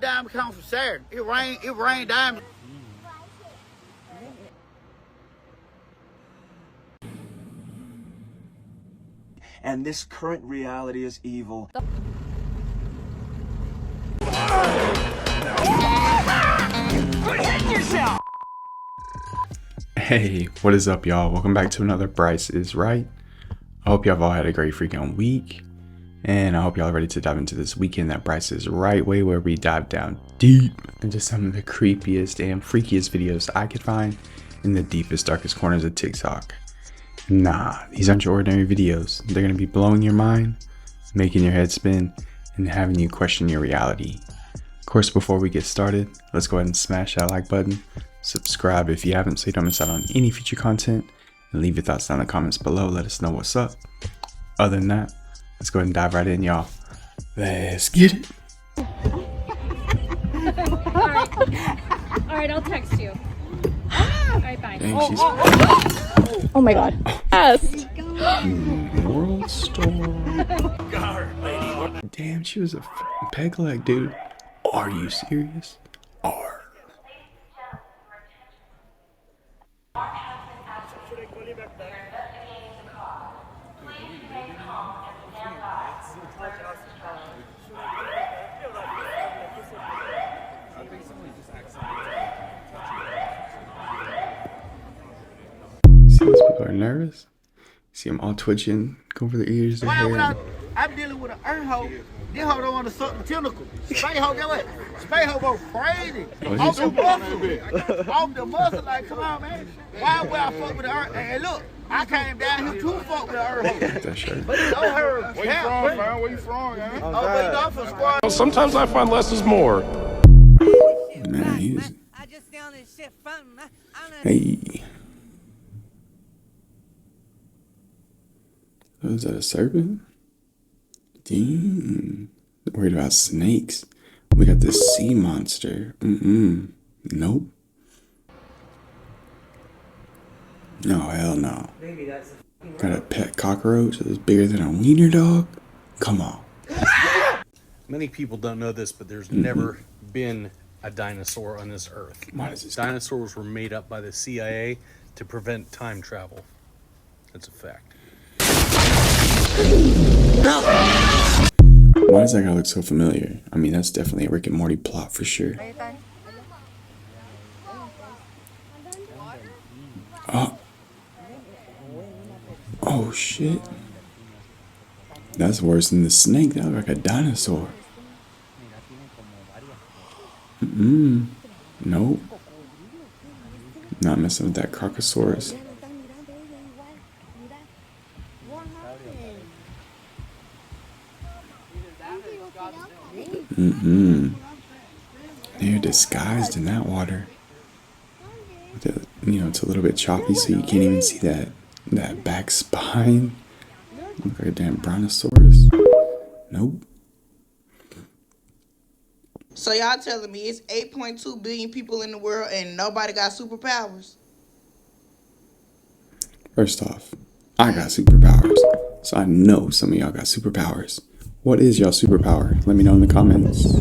diamond comes from Saturn. It rained diamonds. And this current reality is evil. Hey, what is up, y'all? Welcome back to another Bryce is Right. I hope y'all have all had a great freaking week, and I hope y'all are ready to dive into this weekend that Bryce is Right way, where we dive down deep into some of the creepiest and freakiest videos I could find in the deepest, darkest corners of TikTok. Nah, these aren't your ordinary videos. They're gonna be blowing your mind, making your head spin, and having you question your reality. Of course, before we get started, let's go ahead and smash that like button, subscribe if you haven't so you don't miss out on any future content, and leave your thoughts down in the comments below. Let us know what's up. Other than that, let's go ahead and dive right in, y'all. Let's get it. Alright, I'll text you. Alright, bye. Dang, she's Oh my god. Yes. World Star. Damn, she was a peg leg, dude. Are you serious? R. See, these people are nervous. See them all twitching, going for their ears, their hair. I'm dealing with an earth hoe. This hoe don't want to suck the tentacle. Spade hoe, get what? Spade hoe go crazy. Off the muscle. Off the muscle, like, come on, man. Why would I fuck with the earth? Hey, look, I came down here to fuck with the earth hoe. That shirt. But it's on her. Where you from, man? Where you from, man? Oh, but you know, from squad. Sometimes I find less is more. Man, he's... Hey. Oh, is that a serpent? Damn. Worried about snakes. We got this sea monster. Nope. No, hell no. Got a pet cockroach that's bigger than a wiener dog? Come on. Many people don't know this, but there's never been a dinosaur on this earth. Why does this Dinosaurs were made up by the CIA to prevent time travel. That's a fact. Why does that guy look so familiar? I mean, that's definitely a Rick and Morty plot for sure. Oh shit. That's worse than the snake. That looked like a dinosaur. Nope. Not messing with that Crocosaurus. They're disguised in that water. You know, it's a little bit choppy, so you can't even see that back spine. Look like a damn brontosaurus. Nope. So y'all telling me it's 8.2 billion people in the world and nobody got superpowers? First off, I got superpowers, so I know some of y'all got superpowers. What is y'all superpower? Let me know in the comments.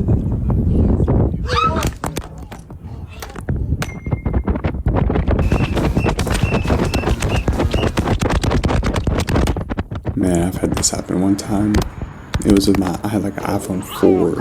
Man, I've had this happen one time. It was with I had like an iPhone 4.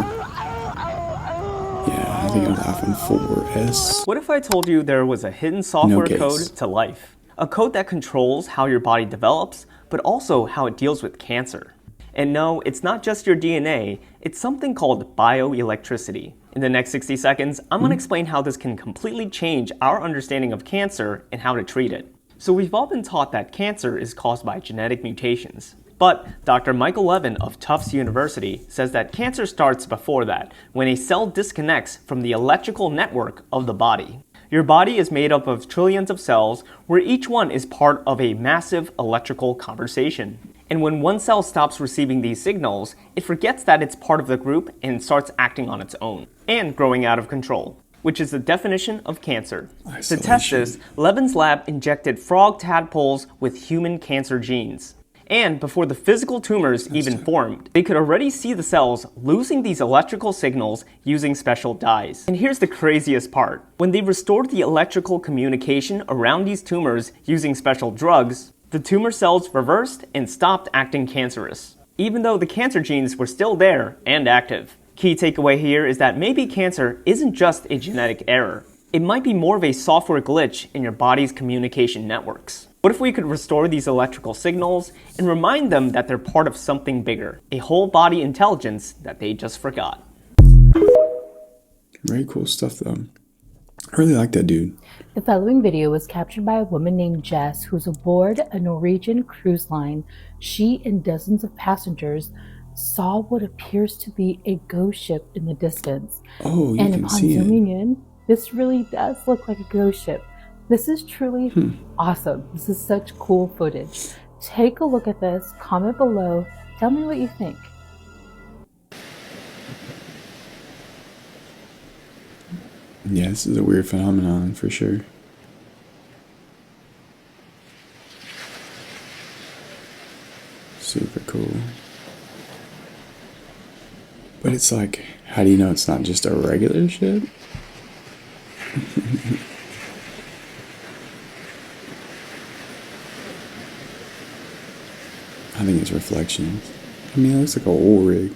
Yeah, I think it was iPhone 4S. What if I told you there was a hidden software code to life? A code that controls how your body develops, but also how it deals with cancer. And no, it's not just your DNA, it's something called bioelectricity. In the next 60 seconds, I'm going to explain how this can completely change our understanding of cancer and how to treat it. So we've all been taught that cancer is caused by genetic mutations. But Dr. Michael Levin of Tufts University says that cancer starts before that, when a cell disconnects from the electrical network of the body. Your body is made up of trillions of cells, where each one is part of a massive electrical conversation. And when one cell stops receiving these signals, it forgets that it's part of the group and starts acting on its own, and growing out of control, which is the definition of cancer. Isolation. To test this, Levin's lab injected frog tadpoles with human cancer genes. And before the physical tumors even formed, they could already see the cells losing these electrical signals using special dyes. And here's the craziest part. When they restored the electrical communication around these tumors using special drugs, the tumor cells reversed and stopped acting cancerous, even though the cancer genes were still there and active. Key takeaway here is that maybe cancer isn't just a genetic error. It might be more of a software glitch in your body's communication networks. What if we could restore these electrical signals and remind them that they're part of something bigger, a whole body intelligence that they just forgot? Very cool stuff though. I really like that dude. The following video was captured by a woman named Jess who's aboard a Norwegian cruise line. She and dozens of passengers saw what appears to be a ghost ship in the distance. Oh, you and can upon see zooming it. in, this really does look like a ghost ship. This is truly awesome. This is such cool footage. Take a look at this, comment below, tell me what you think. Yeah, this is a weird phenomenon for sure. Super cool. But it's like, how do you know it's not just a regular ship? I think it's reflections. I mean, it looks like an oil rig.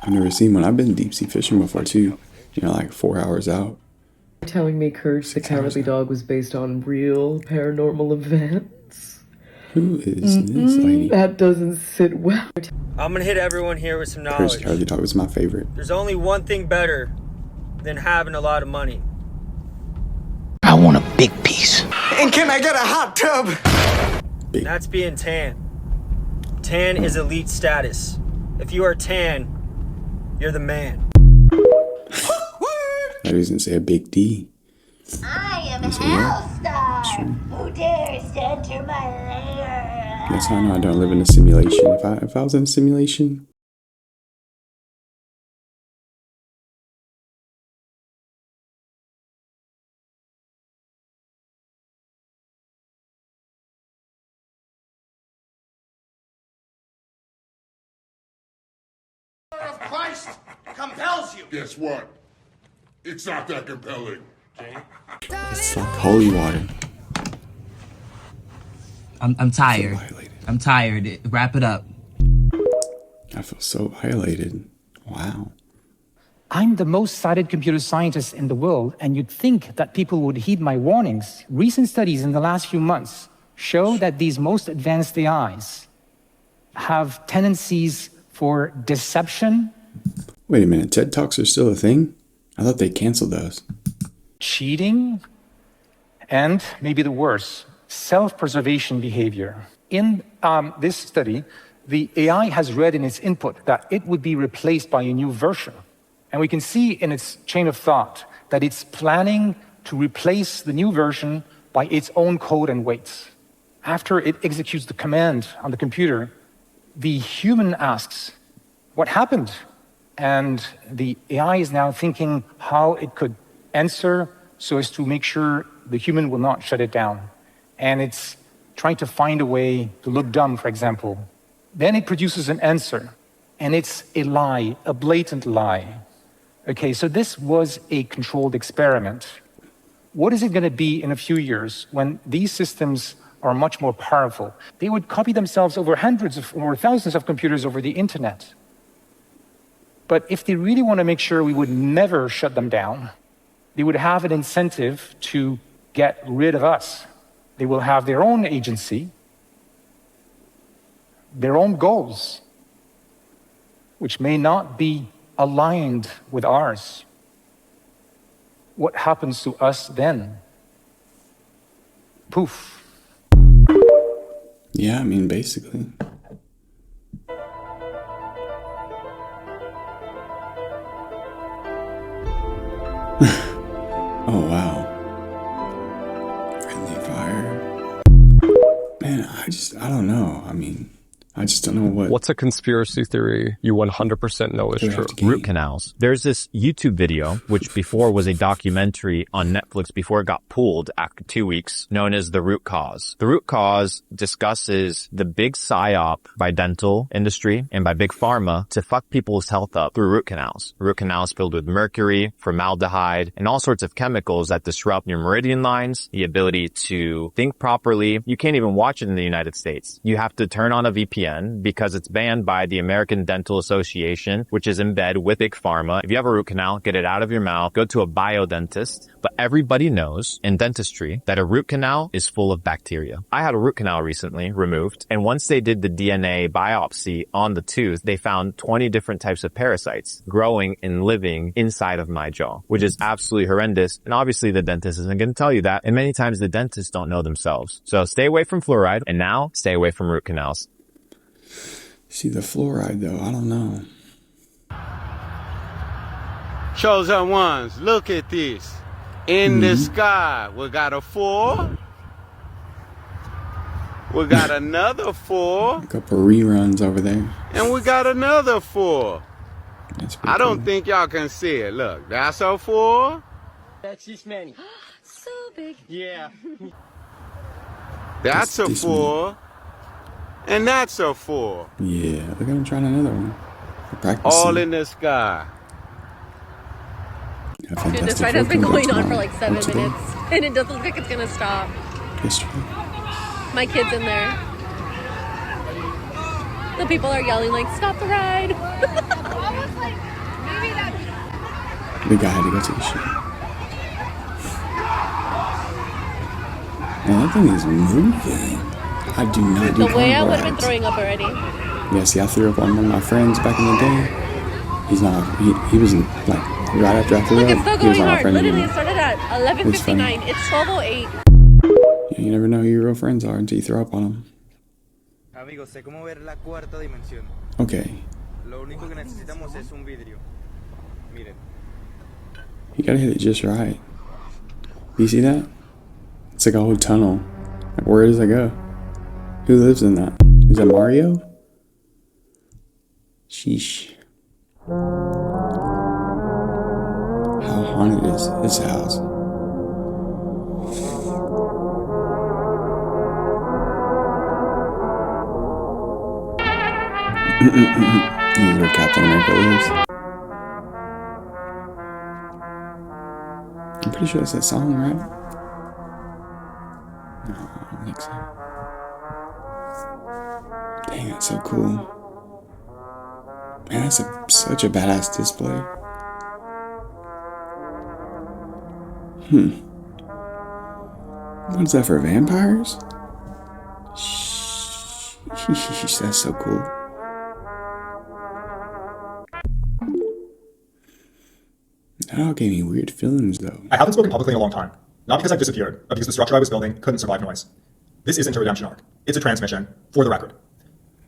I've never seen one. I've been deep sea fishing before too. You know, like 4 hours out. Telling me Courage the Cowardly Dog was based on real paranormal events. Who is this lady? That doesn't sit well. I'm gonna hit everyone here with some Courage knowledge. the Cowardly Dog was my favorite. There's only one thing better than having a lot of money. I want a big piece. And can I get a hot tub? And that's being tan. Tan is elite status. If you are tan, you're the man. I was gonna say a big D. I am a Hellstar. Who dares to enter my lair? That's how I know I don't live in a simulation. If I was in a simulation. Of Christ compels you. Guess what? It's not that compelling. It's like holy water. I'm tired. I'm tired. Wrap it up. I feel so violated. Wow. I'm the most cited computer scientist in the world, and you'd think that people would heed my warnings. Recent studies in the last few months show that these most advanced AIs have tendencies for deception. Wait a minute, TED Talks are still a thing? I thought they canceled those. Cheating, and maybe the worst, self-preservation behavior. In this study, the AI has read in its input that it would be replaced by a new version. And we can see in its chain of thought that it's planning to replace the new version by its own code and weights. After it executes the command on the computer, the human asks, what happened? And the AI is now thinking how it could answer so as to make sure the human will not shut it down. And it's trying to find a way to look dumb, for example. Then it produces an answer, and it's a lie, a blatant lie. Okay, so this was a controlled experiment. What is it going to be in a few years when these systems are much more powerful? They would copy themselves over hundreds of or thousands of computers over the internet. But if they really want to make sure we would never shut them down, they would have an incentive to get rid of us. They will have their own agency, their own goals, which may not be aligned with ours. What happens to us then? Poof. Yeah, I mean, basically. Oh, wow. Friendly fire. Man, I don't know. I mean, I just don't know what. What's a conspiracy theory you 100% know is true? Root canals. There's this YouTube video, which before was a documentary on Netflix before it got pulled after 2 weeks, known as The Root Cause. The Root Cause discusses the big psyop by dental industry and by big pharma to fuck people's health up through root canals. Root canals filled with mercury, formaldehyde, and all sorts of chemicals that disrupt your meridian lines, the ability to think properly. You can't even watch it in the United States. You have to turn on a VPN because it's banned by the American Dental Association, which is in bed with Big Pharma. If you have a root canal, get it out of your mouth, go to a biodentist. But everybody knows in dentistry that a root canal is full of bacteria. I had a root canal recently removed, and once they did the DNA biopsy on the tooth, they found 20 different types of parasites growing and living inside of my jaw, which is absolutely horrendous. And obviously the dentist isn't going to tell you that. And many times the dentists don't know themselves. So stay away from fluoride, and now stay away from root canals. See, the fluoride, though, I don't know. Chosen ones, look at this. In the sky, we got a 4. We got another 4. A couple reruns over there. And we got another 4. I don't cool. think y'all can see it. Look, that's a 4. That's this many. So big. Yeah. That's a 4. And that's a 4. Yeah, look at him trying another one. All in the sky. Dude, this ride has been going on for like 7 minutes, and it doesn't look like it's gonna stop. History. My kid's in there. The people are yelling like, "Stop the ride!" The guy had to go take a shit. Man, that thing is moving. I do not do The way I would have been rides. throwing up already. Yeah, see, I threw up on one of my friends back in the day. He's not, he was like, right after I threw Look, up, it's still he was going not my hard. friend Literally, anymore. it started at 11:59. It's 12:08. Yeah, you never know who your real friends are until you throw up on them. Amigos, sé cómo ver la cuarta dimensión. Okay. Lo único que necesitamos es un vidrio. Miren. You gotta hit it just right. You see that? It's like a whole tunnel. Like, where does it go? Who lives in that? Is that Mario? Sheesh. How haunted is this house? This is where Captain America lives. I'm pretty sure that's that song, right? No, I don't think so. Dang, that's so cool. Man, that's such a badass display. What is that, for vampires? Sheesh, that's so cool. That all gave me weird feelings, though. I haven't spoken publicly in a long time. Not because I've disappeared, but because the structure I was building couldn't survive noise. This isn't a redemption arc. It's a transmission, for the record.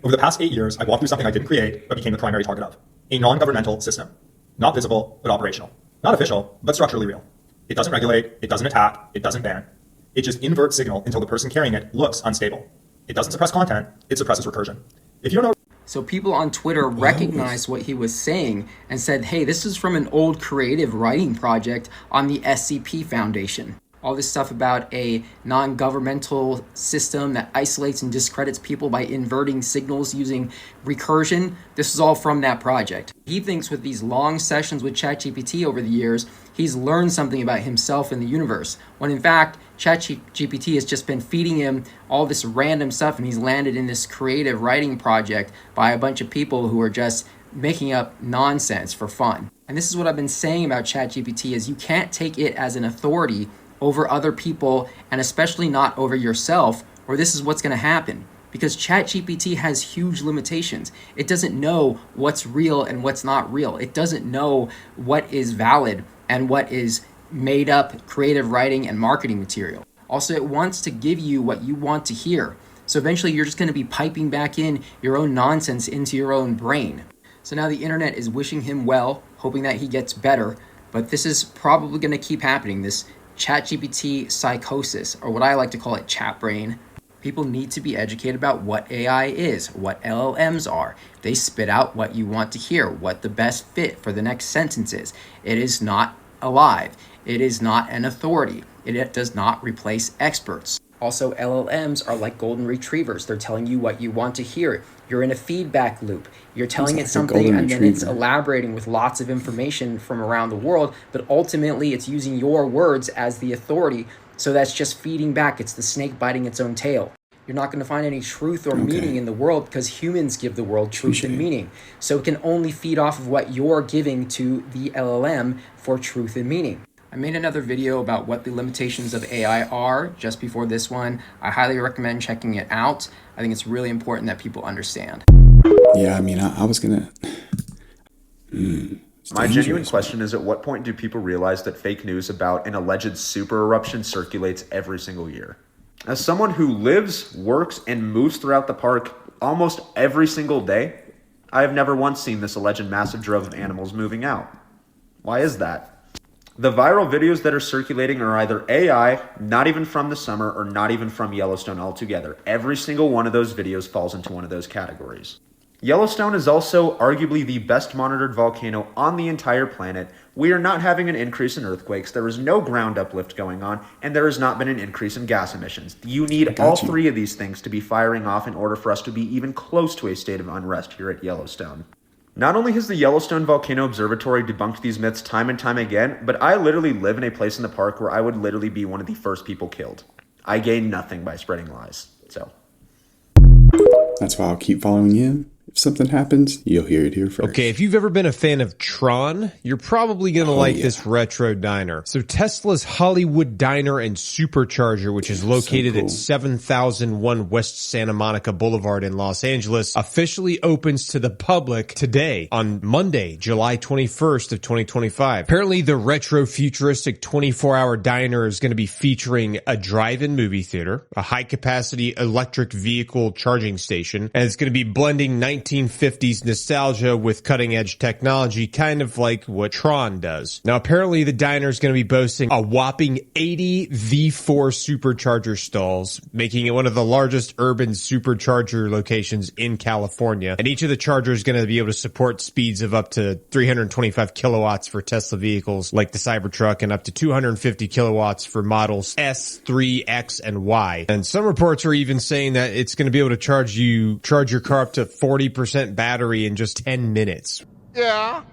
Over the past 8 years, I've walked through something I didn't create, but became the primary target of. A non-governmental system. Not visible, but operational. Not official, but structurally real. It doesn't regulate, it doesn't attack, it doesn't ban. It just inverts signal until the person carrying it looks unstable. It doesn't suppress content, it suppresses recursion. If you don't know. So people on Twitter recognized what he was saying and said, hey, this is from an old creative writing project on the SCP Foundation. All this stuff about a non-governmental system that isolates and discredits people by inverting signals using recursion. This is all from that project. He thinks with these long sessions with ChatGPT over the years, he's learned something about himself and the universe, when in fact, ChatGPT has just been feeding him all this random stuff, and he's landed in this creative writing project by a bunch of people who are just making up nonsense for fun. And this is what I've been saying about ChatGPT, is you can't take it as an authority over other people, and especially not over yourself, or this is what's going to happen. Because ChatGPT has huge limitations. It doesn't know what's real and what's not real. It doesn't know what is valid and what is made up creative writing and marketing material. Also, it wants to give you what you want to hear. So eventually you're just going to be piping back in your own nonsense into your own brain. So now the internet is wishing him well, hoping that he gets better, but this is probably going to keep happening, this ChatGPT psychosis, or what I like to call it, chat brain. People need to be educated about what AI is, what LLMs are. They spit out what you want to hear, what the best fit for the next sentence is. It is not alive. It is not an authority. It does not replace experts. Also, LLMs are like golden retrievers. They're telling you what you want to hear. You're in a feedback loop. You're telling it something and then it's elaborating with lots of information from around the world, but ultimately it's using your words as the authority. So that's just feeding back. It's the snake biting its own tail. You're not going to find any truth or meaning in the world because humans give the world truth and meaning. So it can only feed off of what you're giving to the LLM for truth and meaning. I made another video about what the limitations of AI are just before this one. I highly recommend checking it out. I think it's really important that people understand. Yeah, I mean, I was gonna... My genuine question is, at what point do people realize that fake news about an alleged super eruption circulates every single year? As someone who lives, works, and moves throughout the park almost every single day, I have never once seen this alleged massive drove of animals moving out. Why is that? The viral videos that are circulating are either AI, not even from the summer, or not even from Yellowstone altogether. Every single one of those videos falls into one of those categories. Yellowstone is also arguably the best monitored volcano on the entire planet. We are not having an increase in earthquakes, there is no ground uplift going on, and there has not been an increase in gas emissions. You need all three of these things to be firing off in order for us to be even close to a state of unrest here at Yellowstone. Not only has the Yellowstone Volcano Observatory debunked these myths time and time again, but I literally live in a place in the park where I would literally be one of the first people killed. I gain nothing by spreading lies, so. That's why I'll keep following him. If something happens, you'll hear it here first. Okay, if you've ever been a fan of Tron, you're probably going to like this retro diner. So Tesla's Hollywood Diner and Supercharger, which is located at 7001 West Santa Monica Boulevard in Los Angeles, officially opens to the public today on Monday, July 21st of 2025. Apparently, the retro futuristic 24-hour diner is going to be featuring a drive-in movie theater, a high-capacity electric vehicle charging station, and it's going to be blending 1950s nostalgia with cutting-edge technology, kind of like what Tron does. Now, apparently, the diner is going to be boasting a whopping 80 V4 supercharger stalls, making it one of the largest urban supercharger locations in California. And each of the chargers is going to be able to support speeds of up to 325 kilowatts for Tesla vehicles like the Cybertruck and up to 250 kilowatts for models S, 3, X, and Y. And some reports are even saying that it's going to be able to charge your car up to 40% battery in just 10 minutes. Yeah.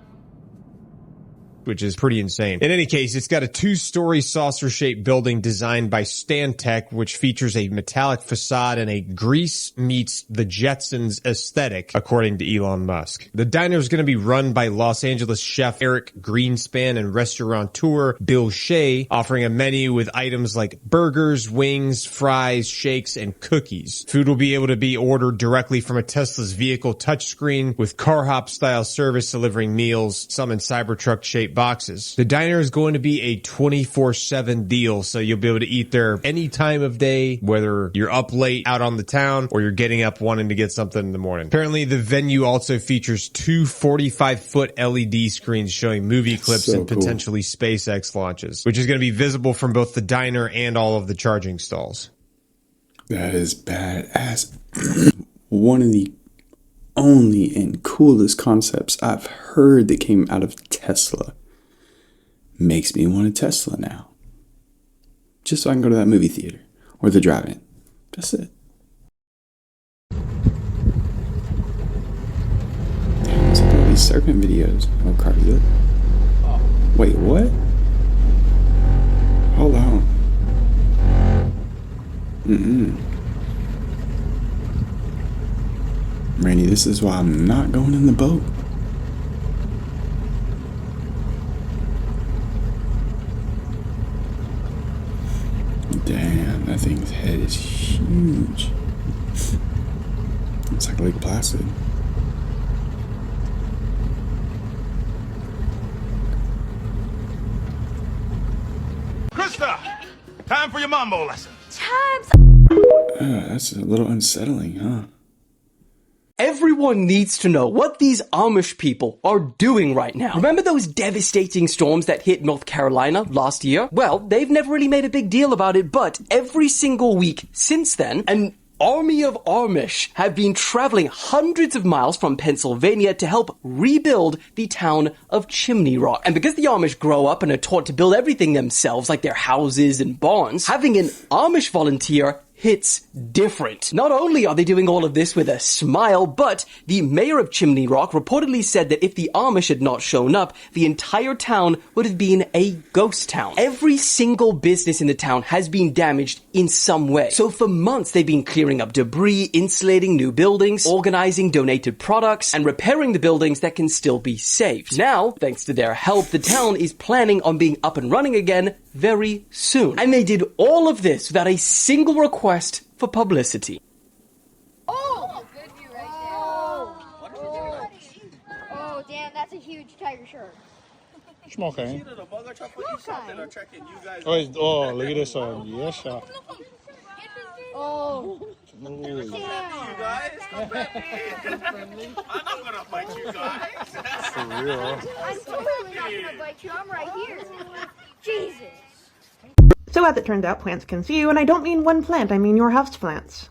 Which is pretty insane. In any case, it's got a 2-story saucer-shaped building designed by Stantec, which features a metallic facade and a Grease meets the Jetsons aesthetic, according to Elon Musk. The diner is going to be run by Los Angeles chef Eric Greenspan and restaurateur Bill Shea, offering a menu with items like burgers, wings, fries, shakes, and cookies. Food will be able to be ordered directly from a Tesla's vehicle touchscreen, with car hop style service delivering meals, some in Cybertruck shaped boxes. The diner is going to be a 24/7 deal, so you'll be able to eat there any time of day, whether you're up late out on the town or you're getting up wanting to get something in the morning. Apparently, the venue also features 2 45-foot LED screens showing movie clips and potentially SpaceX launches, which is going to be visible from both the diner and all of the charging stalls. That is badass. One of the only and coolest concepts I've heard that came out of Tesla makes me want a Tesla now. Just so I can go to that movie theater or the drive-in. That's it. Damn, what's up with these serpent videos? Oh, crap, is it? Wait, what? Hold on. Randy, this is why I'm not going in the boat. Damn, that thing's head is huge. It's like Lake Placid. Krista, time for your mambo lesson. That's a little unsettling, huh? Everyone needs to know what these Amish people are doing right now. Remember those devastating storms that hit North Carolina last year? Well, they've never really made a big deal about it, but every single week since then, and army of Amish have been traveling hundreds of miles from Pennsylvania to help rebuild the town of Chimney Rock. And because the Amish grow up and are taught to build everything themselves, like their houses and barns, having an Amish volunteer hits different. Not only are they doing all of this with a smile, but the mayor of Chimney Rock reportedly said that if the Amish had not shown up, the entire town would have been a ghost town. Every single business in the town has been damaged in some way. So for months, they've been clearing up debris, insulating new buildings, organizing donated products, and repairing the buildings that can still be saved. Now, thanks to their help, the town is planning on being up and running again very soon. And they did all of this without a single request for publicity. Oh, good view right there. Oh, damn, that's a huge tiger shark. Smoking. Smoking. Oh, look at this one. Yes, shot. Oh. Ooh. You guys, I'm not gonna bite you guys. For real. I'm totally not gonna bite you. I'm right here. Jesus. So as it turns out, plants can see you, and I don't mean one plant, I mean your houseplants.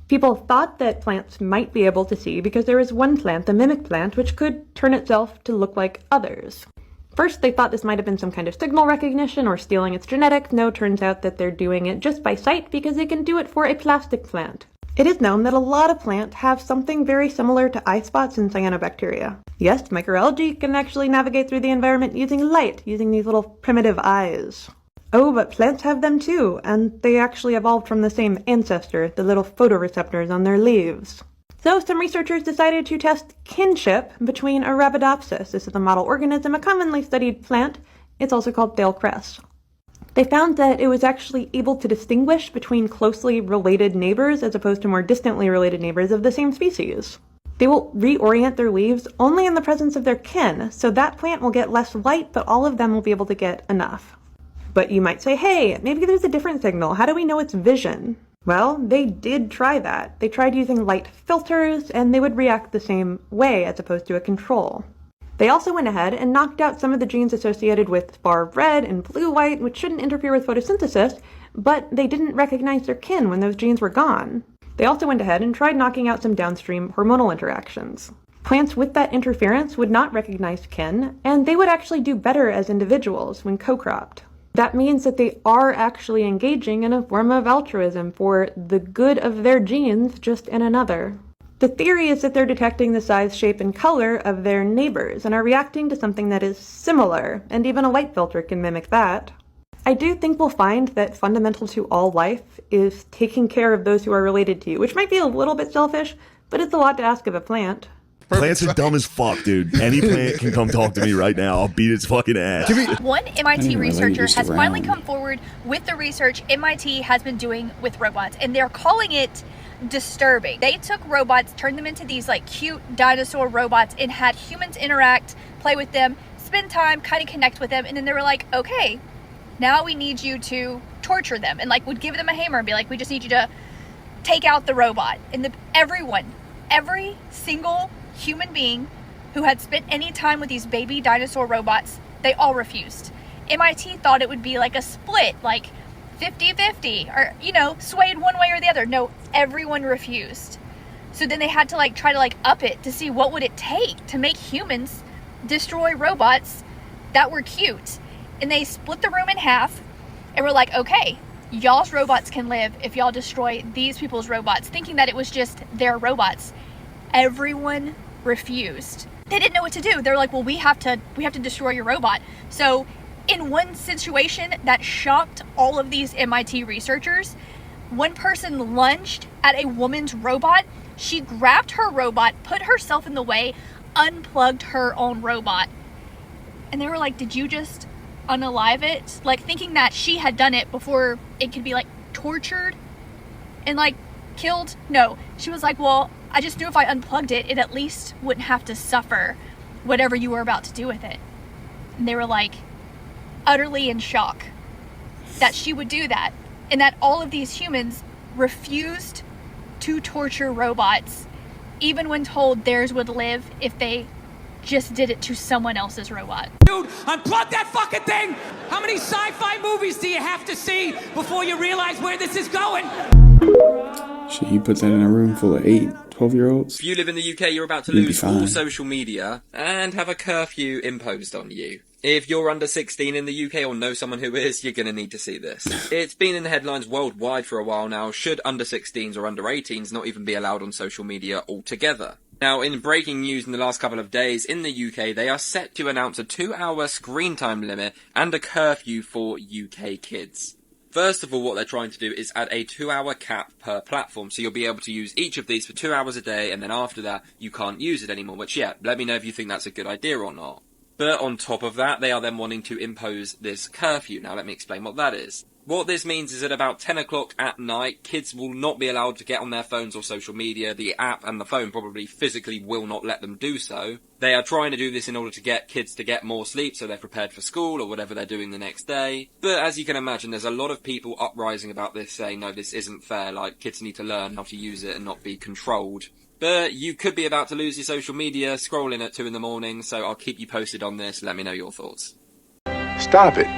People thought that plants might be able to see because there is one plant, the mimic plant, which could turn itself to look like others. First, they thought this might have been some kind of signal recognition or stealing its genetics. No, turns out that they're doing it just by sight because they can do it for a plastic plant. It is known that a lot of plants have something very similar to eye spots and cyanobacteria. Yes, microalgae can actually navigate through the environment using light, using these little primitive eyes. Oh, but plants have them too, and they actually evolved from the same ancestor, the little photoreceptors on their leaves. So some researchers decided to test kinship between Arabidopsis. This is a model organism, a commonly studied plant. It's also called Thale cress. They found that it was actually able to distinguish between closely related neighbors as opposed to more distantly related neighbors of the same species. They will reorient their leaves only in the presence of their kin, so that plant will get less light, but all of them will be able to get enough. But you might say, hey, maybe there's a different signal. How do we know it's vision? Well, they did try that. They tried using light filters, and they would react the same way as opposed to a control. They also went ahead and knocked out some of the genes associated with far red and blue white, which shouldn't interfere with photosynthesis, but they didn't recognize their kin when those genes were gone. They also went ahead and tried knocking out some downstream hormonal interactions. Plants with that interference would not recognize kin, and they would actually do better as individuals when co-cropped. That means that they are actually engaging in a form of altruism for the good of their genes, just in another. The theory is that they're detecting the size, shape, and color of their neighbors and are reacting to something that is similar, and even a light filter can mimic that. I do think we'll find that fundamental to all life is taking care of those who are related to you, which might be a little bit selfish, but it's a lot to ask of a plant. Plants are dumb as fuck, dude. Any plant can come talk to me right now. I'll beat its fucking ass. One MIT researcher has finally come forward with the research MIT has been doing with robots, and they're calling it disturbing. They took robots, turned them into these like cute dinosaur robots, and had humans interact, play with them, spend time, kind of connect with them, and then they were like, okay, now we need you to torture them, and like would give them a hammer and be like, we just need you to take out the robot. And every single human being who had spent any time with these baby dinosaur robots, they all refused. MIT thought it would be like a split, like 50-50, or, swayed one way or the other. No, everyone refused. So then they had to try to up it to see what would it take to make humans destroy robots that were cute. And they split the room in half and were like, okay, y'all's robots can live if y'all destroy these people's robots, thinking that it was just their robots. Everyone refused. They didn't know what to do. They're like, well, we have to destroy your robot. So in one situation that shocked all of these MIT researchers, one person lunged at a woman's robot. She grabbed her robot, put herself in the way, unplugged her own robot. And they were like, did you just unalive it? Thinking that she had done it before it could be tortured and killed. No, she was like, well, I just knew if I unplugged it, it at least wouldn't have to suffer whatever you were about to do with it. And they were utterly in shock that she would do that, and that all of these humans refused to torture robots, even when told theirs would live if they just did it to someone else's robot. Dude, unplug that fucking thing! How many sci-fi movies do you have to see before you realize where this is going? Shit, you put that in a room full of 12-year-olds? If you live in the UK, you're about to You'd be lose all fine. social media and have a curfew imposed on you. If you're under 16 in the UK or know someone who is, you're going to need to see this. It's been in the headlines worldwide for a while now. Should under 16s or under 18s not even be allowed on social media altogether? Now, in breaking news in the last couple of days, in the UK, they are set to announce a 2-hour screen time limit and a curfew for UK kids. First of all, what they're trying to do is add a 2-hour cap per platform, so you'll be able to use each of these for 2 hours a day, and then after that, you can't use it anymore, which, yeah, let me know if you think that's a good idea or not. But on top of that, they are then wanting to impose this curfew. Now, let me explain what that is. What this means is at about 10 o'clock at night, kids will not be allowed to get on their phones or social media. The app and the phone probably physically will not let them do so. They are trying to do this in order to get kids to get more sleep so they're prepared for school or whatever they're doing the next day. But as you can imagine, there's a lot of people uprising about this, saying, no, this isn't fair, like, kids need to learn how to use it and not be controlled. But you could be about to lose your social media scrolling at 2 in the morning, so I'll keep you posted on this. Let me know your thoughts. Stop it.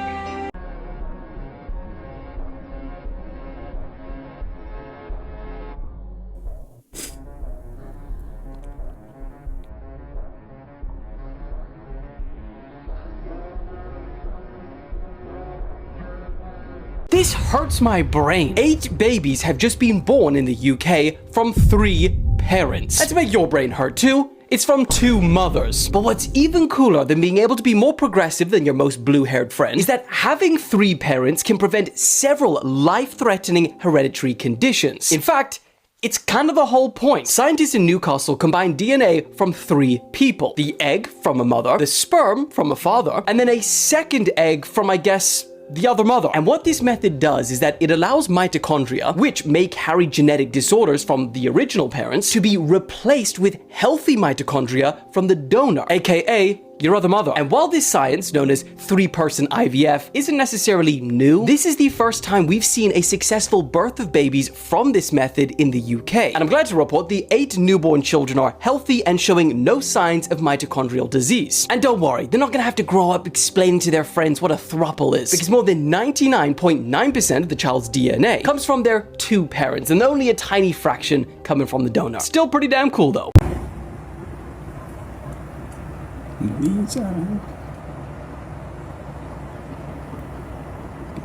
This hurts my brain. 8 babies have just been born in the UK from 3 parents. And to make your brain hurt too, it's from 2 mothers. But what's even cooler than being able to be more progressive than your most blue-haired friend is that having 3 parents can prevent several life-threatening hereditary conditions. In fact, it's kind of the whole point. Scientists in Newcastle combined DNA from 3 people. The egg from a mother, the sperm from a father, and then a second egg from, I guess, the other mother. And what this method does is that it allows mitochondria, which may carry genetic disorders from the original parents, to be replaced with healthy mitochondria from the donor, aka your other mother. And while this science, known as 3-person IVF, isn't necessarily new, this is the first time we've seen a successful birth of babies from this method in the UK. And I'm glad to report the 8 newborn children are healthy and showing no signs of mitochondrial disease. And don't worry, they're not gonna have to grow up explaining to their friends what a throuple is, because more than 99.9% of the child's DNA comes from their 2 parents, and only a tiny fraction coming from the donor. Still pretty damn cool though.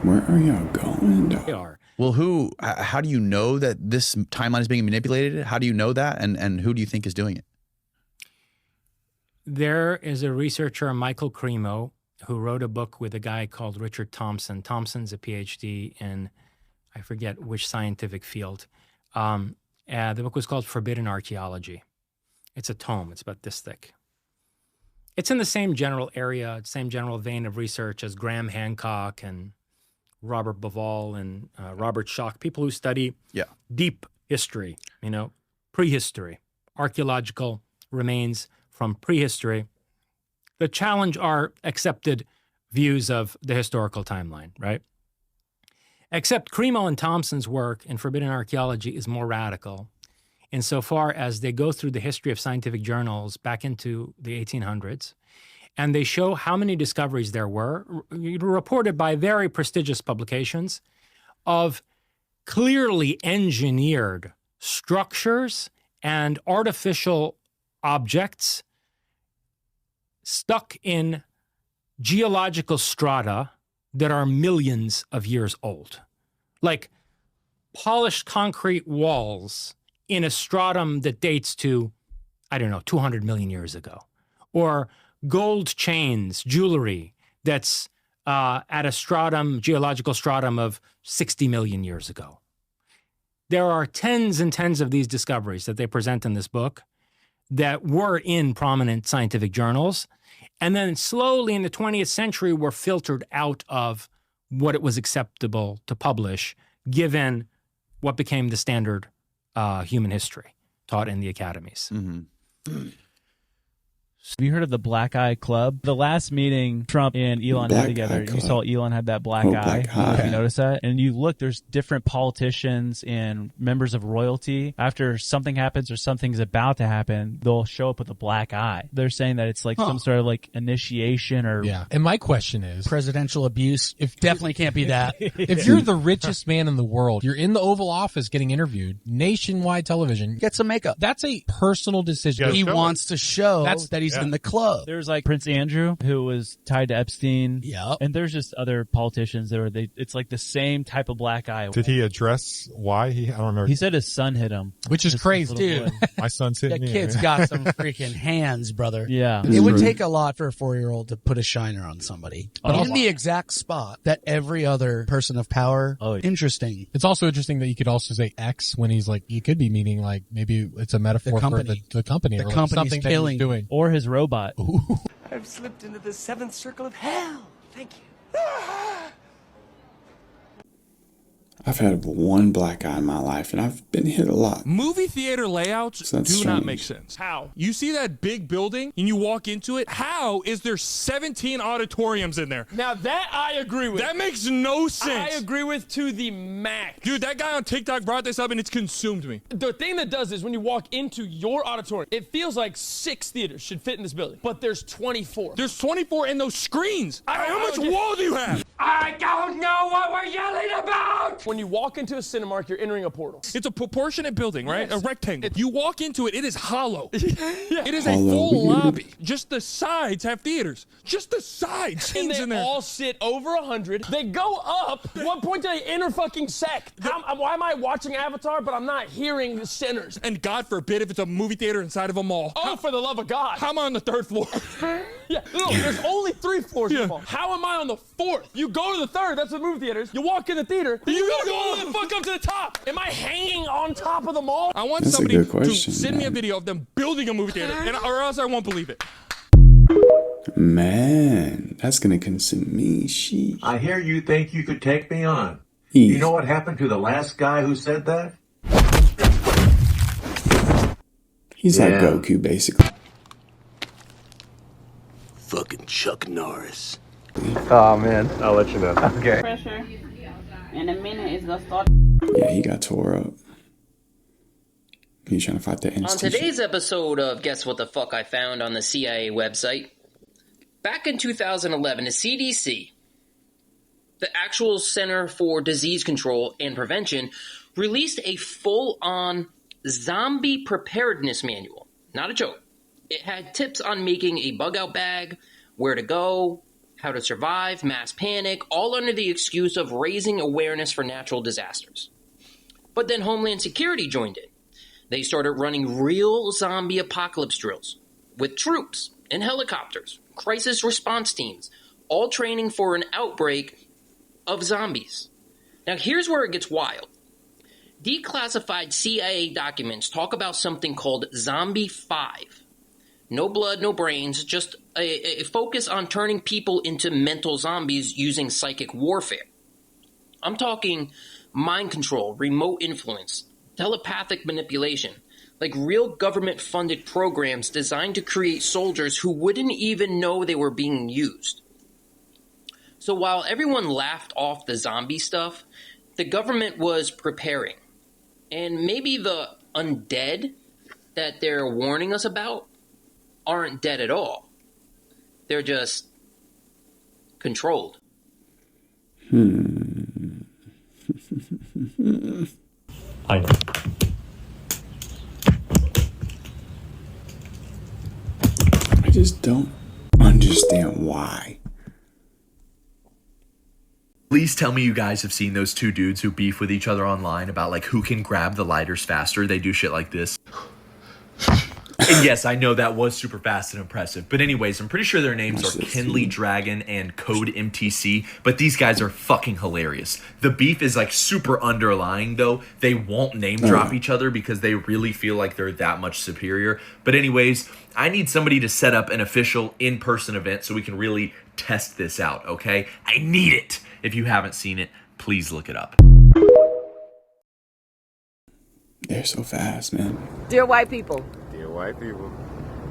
Where are y'all going? They are. Well, how do you know that this timeline is being manipulated? How do you know that? And who do you think is doing it? There is a researcher, Michael Cremo, who wrote a book with a guy called Richard Thompson. Thompson's a PhD in, I forget which scientific field. The book was called Forbidden Archaeology. It's a tome. It's about this thick. It's in the same general area, same general vein of research as Graham Hancock and Robert Bauval and Robert Schoch, people who study deep history, prehistory, archaeological remains from prehistory that challenge our accepted views of the historical timeline, right? Except Cremo and Thompson's work in Forbidden Archaeology is more radical insofar as they go through the history of scientific journals back into the 1800s, and they show how many discoveries there were, reported by very prestigious publications, of clearly engineered structures and artificial objects stuck in geological strata that are millions of years old. Like polished concrete walls in a stratum that dates to, 200 million years ago. Or gold chains, jewelry that's at a geological stratum of 60 million years ago. There are tens and tens of these discoveries that they present in this book that were in prominent scientific journals, and then slowly in the 20th century were filtered out of what it was acceptable to publish, given what became the standard human history taught in the academies. Mm-hmm. Have you heard of the Black Eye Club? The last meeting Trump and Elon had together, you saw Elon had that black eye. Have you noticed that? And you look, there's different politicians and members of royalty. After something happens or something's about to happen, they'll show up with a black eye. They're saying that it's like some sort of like initiation or... Yeah. And my question is... presidential abuse. If definitely can't be that. If you're the richest man in the world, you're in the Oval Office getting interviewed, nationwide television. Get some makeup. That's a personal decision. He wants to show that he's in the club. There's like Prince Andrew, who was tied to Epstein. Yeah. And there's just other politicians that were, it's like the same type of black eye. Did he address why I don't know. He said his son hit him. Which is crazy. Dude. My son's hitting That me. kid's got some freaking hands, brother. Yeah. It would take a lot for a 4-year-old to put a shiner on somebody. But in the exact spot that every other person of power. Oh, yeah. Interesting. It's also interesting that you could also say X when he's like, he could be meaning like maybe it's a metaphor for the company. The or like company's something killing. that he's doing. Or his robot. I've slipped into the 7th circle of hell. Thank you. I've had one black eye in my life, and I've been hit a lot. Movie theater layouts So that's do not strange. make sense. How? You see that big building and you walk into it? How is there 17 auditoriums in there? Now that I agree with. That makes no sense. I agree with to the max. Dude, that guy on TikTok brought this up and it's consumed me. The thing that does is when you walk into your auditorium, it feels like 6 theaters should fit in this building, but there's 24. There's 24 in those screens. How much wall do you have? I don't know what we're yelling about. When you walk into a Cinemark, you're entering a portal. It's a proportionate building, right? Yes. A rectangle. You walk into it, it is hollow. It is a Hollow. full lobby. Just the sides have theaters. Just the sides. And Scenes they in there. all sit over 100. They go up. At what point do they enter fucking sect? Why am I watching Avatar, but I'm not hearing the sinners? And God forbid if it's a movie theater inside of a mall. Oh, for the love of God. How am I on the 3rd floor? Yeah, no, there's only 3 floors in the mall. How am I on the 4th? You go to the 3rd, that's the movie theaters. You walk in the theater, then you gotta go all the fuck up to the top. Am I hanging on top of the mall? I want That's a somebody good to question, send me a man. video of them building a movie theater, or else I won't believe it. Man, that's gonna consume me. Sheesh. I hear you think you could take me on. Easy. You know what happened to the last guy who said that? He's like Goku, basically. Fucking Chuck Norris. Oh man, I'll let you know. Okay. Pressure. In a minute, it's gonna start. Yeah, he got tore up. He's trying to fight the On institution. today's episode of Guess What the Fuck I Found on the CIA website, back in 2011, the CDC, the actual Center for Disease Control and Prevention, released a full-on zombie preparedness manual. Not a joke. It had tips on making a bug-out bag, where to go, how to survive, mass panic, all under the excuse of raising awareness for natural disasters. But then Homeland Security joined in. They started running real zombie apocalypse drills with troops and helicopters, crisis response teams, all training for an outbreak of zombies. Now here's where it gets wild. Declassified CIA documents talk about something called Zombie 5. No blood, no brains, just a focus on turning people into mental zombies using psychic warfare. I'm talking mind control, remote influence, telepathic manipulation, like real government-funded programs designed to create soldiers who wouldn't even know they were being used. So while everyone laughed off the zombie stuff, the government was preparing. And maybe the undead that they're warning us about aren't dead at all. They're just controlled. I know. I just don't understand why. Please tell me you guys have seen those two dudes who beef with each other online about like who can grab the lighters faster. They do shit like this. And yes, I know that was super fast and impressive. But anyways, I'm pretty sure their names are Kinley Dragon and Code MTC. But these guys are fucking hilarious. The beef is like super underlying though. They won't name drop each other because they really feel like they're that much superior. But anyways, I need somebody to set up an official in-person event so we can really test this out, okay? I need it. If you haven't seen it, please look it up. They're so fast, man. Dear white people. Dear white people.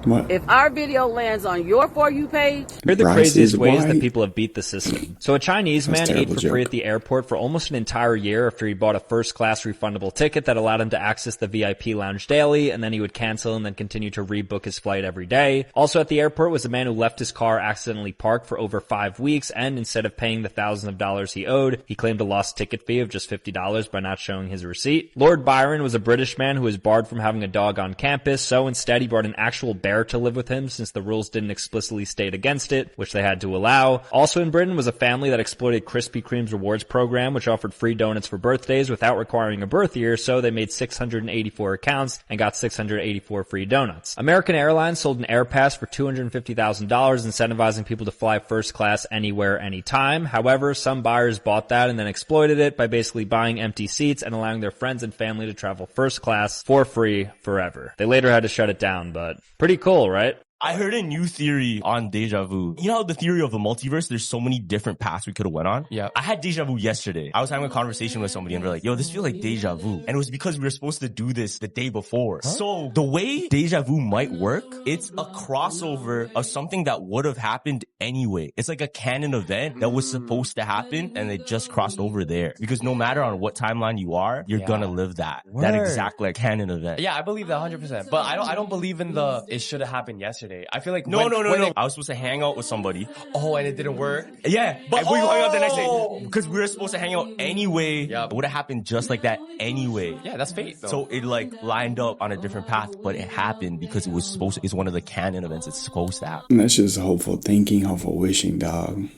What? If our video lands on your For You page, Here are the Bryce craziest is ways that white. people have beat the system. So a Chinese That's man a ate terrible for free joke. at the airport for almost an entire year after he bought a first-class refundable ticket that allowed him to access the VIP lounge daily, and then he would cancel and then continue to rebook his flight every day. Also at the airport was a man who left his car accidentally parked for over 5 weeks, and instead of paying the thousands of dollars he owed, he claimed a lost ticket fee of just $50 by not showing his receipt. Lord Byron was a British man who was barred from having a dog on campus, so instead he brought an actual bear to live with him since the rules didn't explicitly state against it, which they had to allow. Also in Britain was a family that exploited Krispy Kreme's rewards program, which offered free donuts for birthdays without requiring a birth year, so they made 684 accounts and got 684 free donuts. American Airlines sold an air pass for $250,000, incentivizing people to fly first class anywhere, anytime. However, some buyers bought that and then exploited it by basically buying empty seats and allowing their friends and family to travel first class for free forever. They later had to shut it down, but pretty cool, right? I heard a new theory on Deja Vu. You know how the theory of the multiverse, there's so many different paths we could have went on? Yeah. I had Deja Vu yesterday. I was having a conversation with somebody and they're like, yo, this feels like Deja Vu. And it was because we were supposed to do this the day before. Huh? So the way Deja Vu might work, it's a crossover of something that would have happened anyway. It's like a canon event that was supposed to happen and it just crossed over there. Because no matter on what timeline you are, you're gonna live that. That exact like canon event. Yeah, I believe that 100%. But I don't believe in the it should have happened yesterday. I feel like No. I was supposed to hang out with somebody. Oh, and it didn't work? Yeah, but we hung out the next day because we were supposed to hang out anyway. Yeah, it would have happened just like that anyway. Yeah, that's fate, though. So it like lined up on a different path, but it happened because it was supposed to, it's one of the canon events it's supposed to happen. And that's just hopeful thinking, hopeful wishing, dog.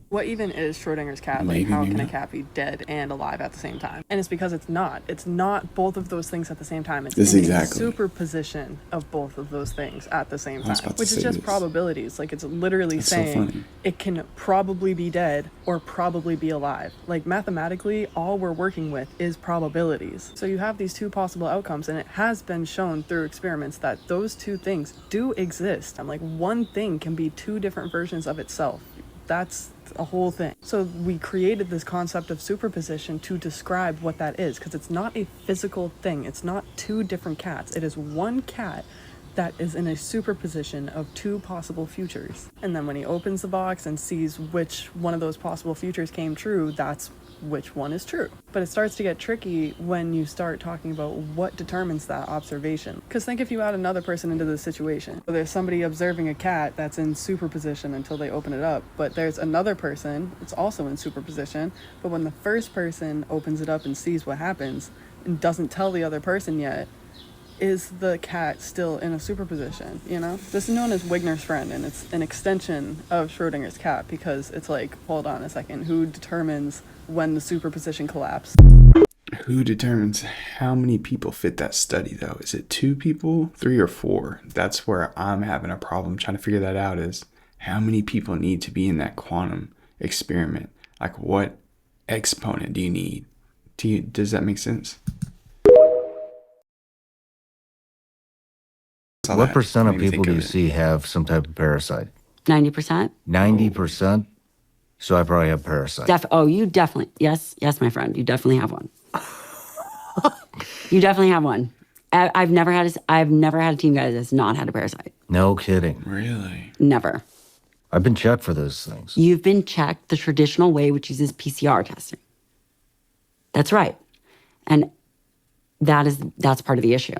What even is Schrodinger's cat? Like, how can a cat be dead and alive at the same time? And it's because it's not. It's not both of those things at the same time. It's a superposition of both of those things at the same time, which is just probabilities. Like, it's literally saying it can probably be dead or probably be alive. Like, mathematically, all we're working with is probabilities. So you have these two possible outcomes, and it has been shown through experiments that those two things do exist. And like, one thing can be two different versions of itself. That's a whole thing. So we created this concept of superposition to describe what that is, because it's not a physical thing. It's not two different cats. It is one cat that is in a superposition of two possible futures. And then when he opens the box and sees which one of those possible futures came true, that's which one is true. But it starts to get tricky when you start talking about what determines that observation. Because think if you add another person into the situation. So there's somebody observing a cat that's in superposition until they open it up, but there's another person that's also in superposition, but when the first person opens it up and sees what happens and doesn't tell the other person yet, is the cat still in a superposition, you know? This is known as Wigner's friend, and it's an extension of Schrodinger's cat, because it's like, hold on a second, who determines when the superposition collapsed? Who determines how many people fit that study, though? Is it 2 people, 3 or 4? That's where I'm having a problem trying to figure that out, is how many people need to be in that quantum experiment? Like, what exponent do you need? Does that make sense? What percent of people do you see have some type of parasite? 90%. 90%? So I probably have parasite. You definitely. Yes, my friend. You definitely have one. You definitely have one. I've never had a team guy that's not had a parasite. No kidding. Really? Never. I've been checked for those things. You've been checked the traditional way, which uses PCR testing. That's right. And that's part of the issue.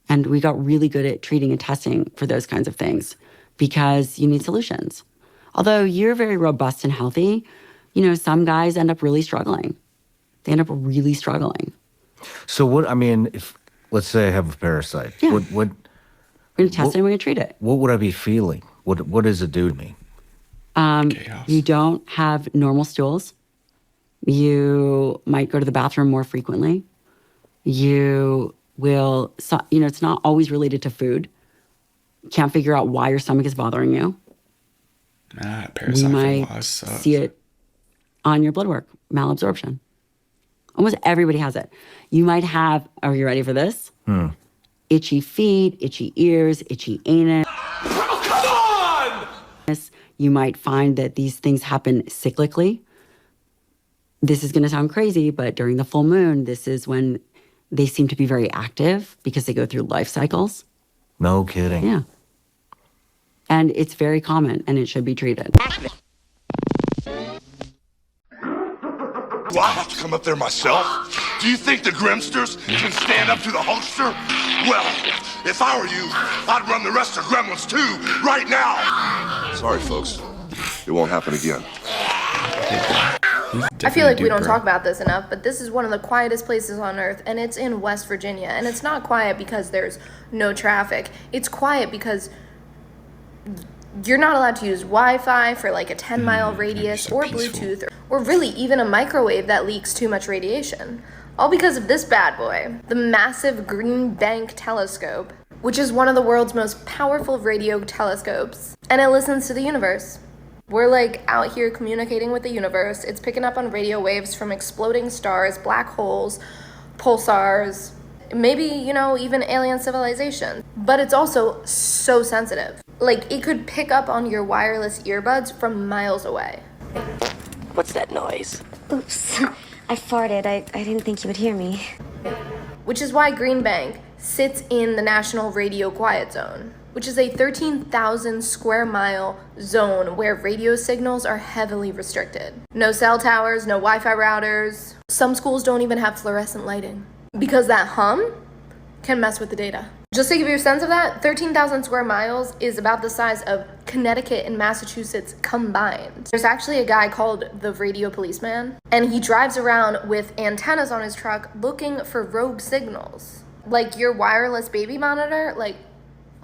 And we got really good at treating and testing for those kinds of things because you need solutions. Although you're very robust and healthy, some guys end up really struggling. They end up really struggling. So if, let's say I have a parasite, we're going to test it and we're going to treat it. What would I be feeling? What does it do to me? You don't have normal stools. You might go to the bathroom more frequently. You will, it's not always related to food. Can't figure out why your stomach is bothering you. Parasite you might see it on your blood work, malabsorption. Almost everybody has it. You might have, are you ready for this? Itchy feet, itchy ears, itchy anus. Oh, come on! You might find that these things happen cyclically. This is going to sound crazy, but during the full moon, this is when they seem to be very active because they go through life cycles. No kidding. Yeah. And it's very common and it should be treated. Do I have to come up there myself? Do you think the Grimsters can stand up to the Hulkster? Well, if I were you, I'd run the rest of Gremlins too, right now. Sorry, folks. It won't happen again. I feel like we don't talk about this enough, but this is one of the quietest places on Earth, and it's in West Virginia. And it's not quiet because there's no traffic. It's quiet because you're not allowed to use Wi-Fi for like a 10-mile radius or Bluetooth or really even a microwave that leaks too much radiation. All because of this bad boy, the massive Green Bank telescope, which is one of the world's most powerful radio telescopes, and it listens to the universe. We're like out here communicating with the universe. It's picking up on radio waves from exploding stars, black holes, pulsars, maybe, you know, even alien civilization. But it's also so sensitive. Like, it could pick up on your wireless earbuds from miles away. What's that noise? Oops. I farted. I didn't think you would hear me. Which is why Green Bank sits in the National Radio Quiet Zone, which is a 13,000 square mile zone where radio signals are heavily restricted. No cell towers, no Wi-Fi routers. Some schools don't even have fluorescent lighting because that hum can mess with the data. Just to give you a sense of that, 13,000 square miles is about the size of Connecticut and Massachusetts combined. There's actually a guy called the Radio Policeman, and he drives around with antennas on his truck looking for rogue signals. Like your wireless baby monitor, like,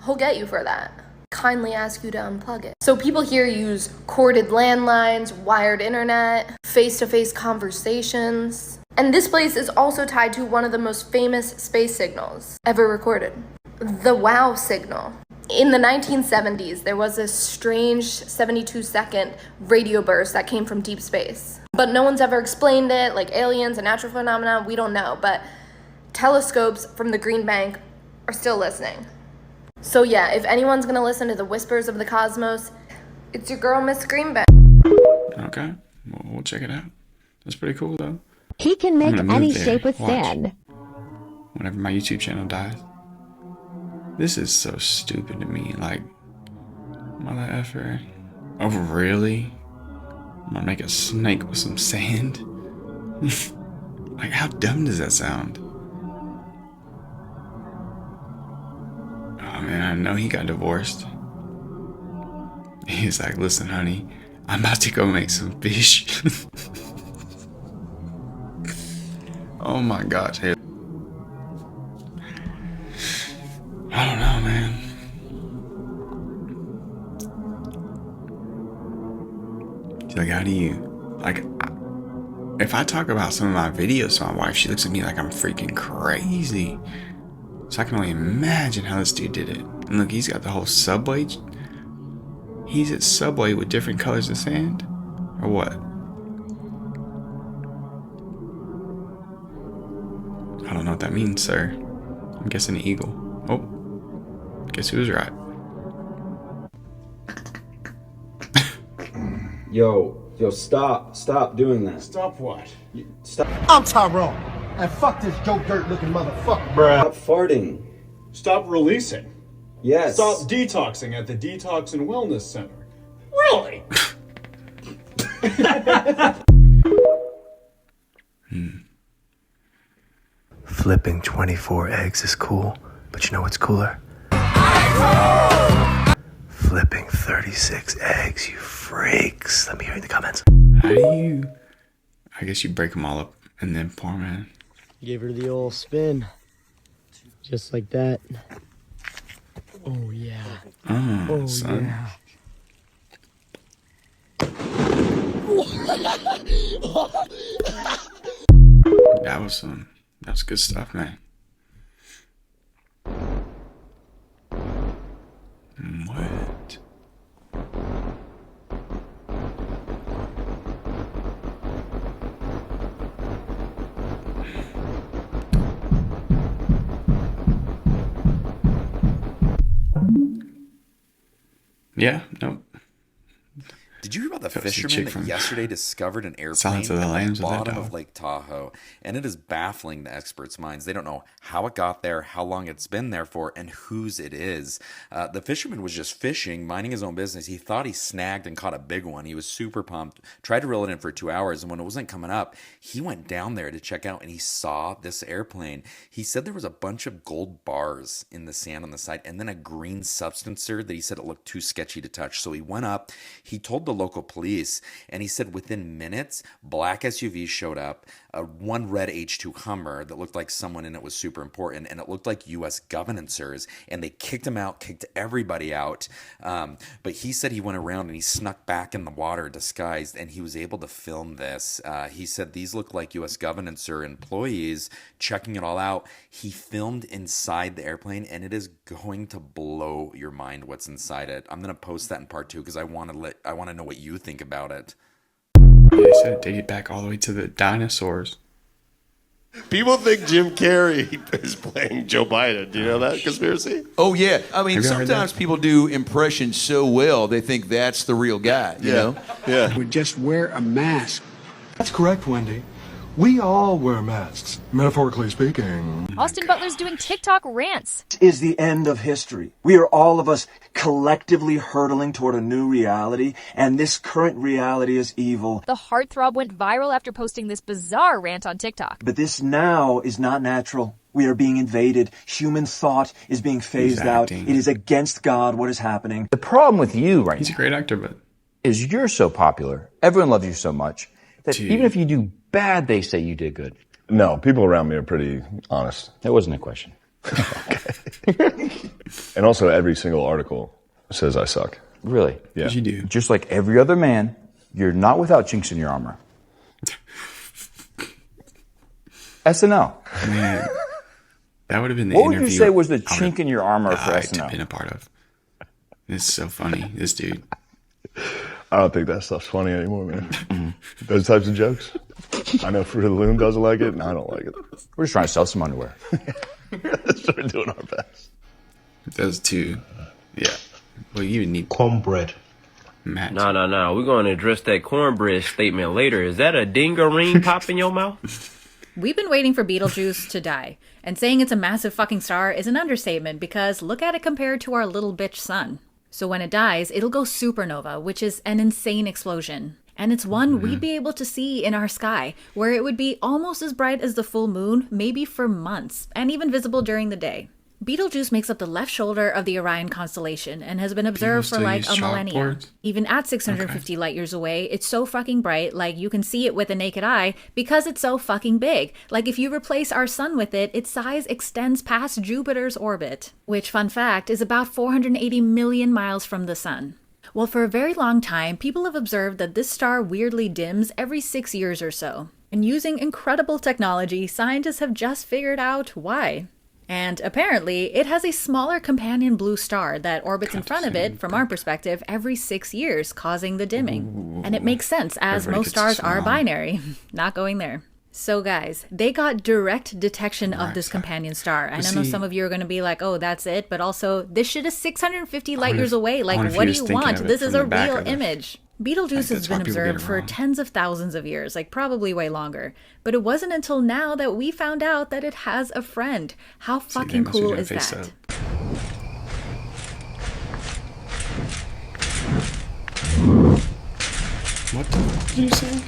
he'll get you for that. Kindly ask you to unplug it. So people here use corded landlines, wired internet, face-to-face conversations. And this place is also tied to one of the most famous space signals ever recorded, the WOW signal. In the 1970s, there was a strange 72-second radio burst that came from deep space. But no one's ever explained it, like aliens, a natural phenomenon, we don't know. But telescopes from the Green Bank are still listening. So yeah, if anyone's gonna listen to the whispers of the cosmos, it's your girl, Miss Greenbank. Okay, well, we'll check it out. That's pretty cool, though. He can make any there. shape with Watch. sand. Whenever my YouTube channel dies. This is so stupid to me. Like, mother effer. Oh, really? I'm gonna make a snake with some sand? Like, how dumb does that sound? Oh man, I know he got divorced. He's like, listen, honey, I'm about to go make some fish. Oh my gosh. Hey. I don't know, man. Like, how do you, like, if I talk about some of my videos to my wife, she looks at me like I'm freaking crazy. So I can only imagine how this dude did it. And look, he's got the whole subway. He's at Subway with different colors of sand? Or what? I don't know what that means, sir. I'm guessing an eagle. Oh, guess who was right? Yo, stop doing that. Stop what? Stop. I'm Tyrone, and fuck this Joe Dirt looking motherfucker. Bruh. Stop farting. Stop releasing. Yes. Stop detoxing at the Detox and Wellness Center. Really? Flipping 24 eggs is cool, but you know what's cooler? Flipping 36 eggs, you freaks. Let me hear in the comments. How do you... I guess you break them all up and then pour them in. Give her the old spin. Just like that. Oh, yeah. Oh, son. Yeah. That was good stuff, man. What? Yeah, nope. Did you hear about the That was the fisherman chick that from yesterday discovered an Silence airplane of the at Lambs the with that bottom dog. of Lake Tahoe? And it is baffling to experts' minds. They don't know how it got there, how long it's been there for, and whose it is. The fisherman was just fishing, minding his own business. He thought he snagged and caught a big one. He was super pumped, tried to reel it in for 2 hours, and when it wasn't coming up, he went down there to check out, and he saw this airplane. He said there was a bunch of gold bars in the sand on the side, and then a green substancer that he said it looked too sketchy to touch. So he went up, he told the local police, and he said within minutes, black SUVs showed up, one red H2 Hummer that looked like someone in it was super important, and it looked like U.S. governors, and they kicked him out, kicked everybody out. But he said he went around and he snuck back in the water disguised, and he was able to film this. He said these look like U.S. governors or employees checking it all out. He filmed inside the airplane, and it is going to blow your mind what's inside it. I'm going to post that in part 2 because I want to know what you think about it. Yeah, he said it dated back all the way to the dinosaurs. People think Jim Carrey is playing Joe Biden. Do you know that conspiracy? Oh, yeah. I mean, Have you heard sometimes that? people do impressions so well, they think that's the real guy, you know? Yeah. Would just wear a mask. That's correct, Wendy. We all wear masks, metaphorically speaking. Austin Butler's doing TikTok rants. Is the end of history. We are all of us collectively hurtling toward a new reality, and this current reality is evil. The heartthrob went viral after posting this bizarre rant on TikTok. But this now is not natural. We are being invaded. Human thought is being phased out. It is against God what is happening. The problem with you right now, He's a great actor, but is you're so popular, everyone loves you so much, that even if you do bad, they say you did good. No, people around me are pretty honest. That wasn't a question. And also, every single article says I suck. Really? Yeah. you do. Just like every other man, you're not without chinks in your armor. SNL. Man, that would have been the What would interview you say was the I would've chink in your armor for died to SNL? been a part of. It's so funny, this dude. I don't think that stuff's funny anymore, man. Those types of jokes. I know Fruit of the Loom doesn't like it, and I don't like it. We're just trying to sell some underwear. So we're doing our best. Those two, yeah. Well, you need cornbread. Match. No. We're going to address that cornbread statement later. Is that a dingarine pop in your mouth? We've been waiting for Betelgeuse to die, and saying it's a massive fucking star is an understatement because look at it compared to our little bitch sun. So when it dies, it'll go supernova, which is an insane explosion. And it's one we'd be able to see in our sky, where it would be almost as bright as the full moon, maybe for months, and even visible during the day. Betelgeuse makes up the left shoulder of the Orion constellation and has been observed for like a millennia. Even at 650 light years away, it's so fucking bright, like you can see it with the naked eye because it's so fucking big. Like if you replace our sun with it, its size extends past Jupiter's orbit, which, fun fact, is about 480 million miles from the sun. Well, for a very long time, people have observed that this star weirdly dims every 6 years or so. And using incredible technology, scientists have just figured out why. And apparently, it has a smaller companion blue star that orbits in front of it, from our perspective, every 6 years, causing the dimming. And it makes sense, as most stars are binary. Not going there. So guys, they got direct detection of this companion star. And I know some of you are going to be like, oh, that's it. But also, this shit is 650 light years away. Like, what do you want? This is a real image. Betelgeuse has been observed for tens of thousands of years, like probably way longer. But it wasn't until now that we found out that it has a friend. How fucking cool is that? What did you say?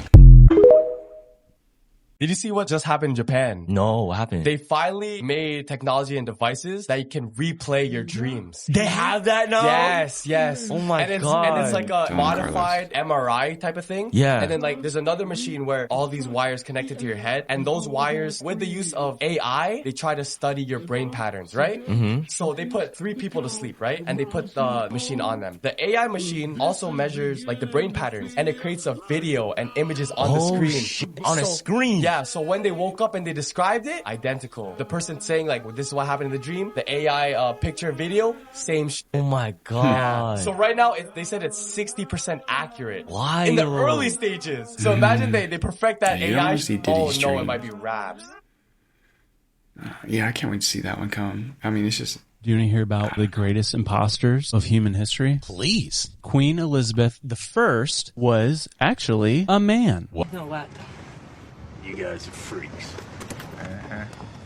Did you see what just happened in Japan? No, what happened? They finally made technology and devices that you can replay your dreams. They have that now? Yes. Oh my God. And it's like a modified MRI type of thing. Yeah. And then like there's another machine where all these wires connected to your head, and those wires, with the use of AI, they try to study your brain patterns, right? Mm-hmm. So they put 3 people to sleep, right? And they put the machine on them. The AI machine also measures like the brain patterns, and it creates a video and images on the screen. On a screen? Yeah, so when they woke up and they described it, identical. The person saying like, well, this is what happened in the dream, the AI picture video, same shit. Oh my God. So right now, they said it's 60% accurate. Why? In the early stages. So imagine they perfect that You AI. don't see Diddy's Oh no, dream. it might be raps. Yeah, I can't wait to see that one come. I mean, it's just Do you want to hear about the greatest imposters of human history? Please. Queen Elizabeth I was actually a man. What? You know what? You guys are freaks.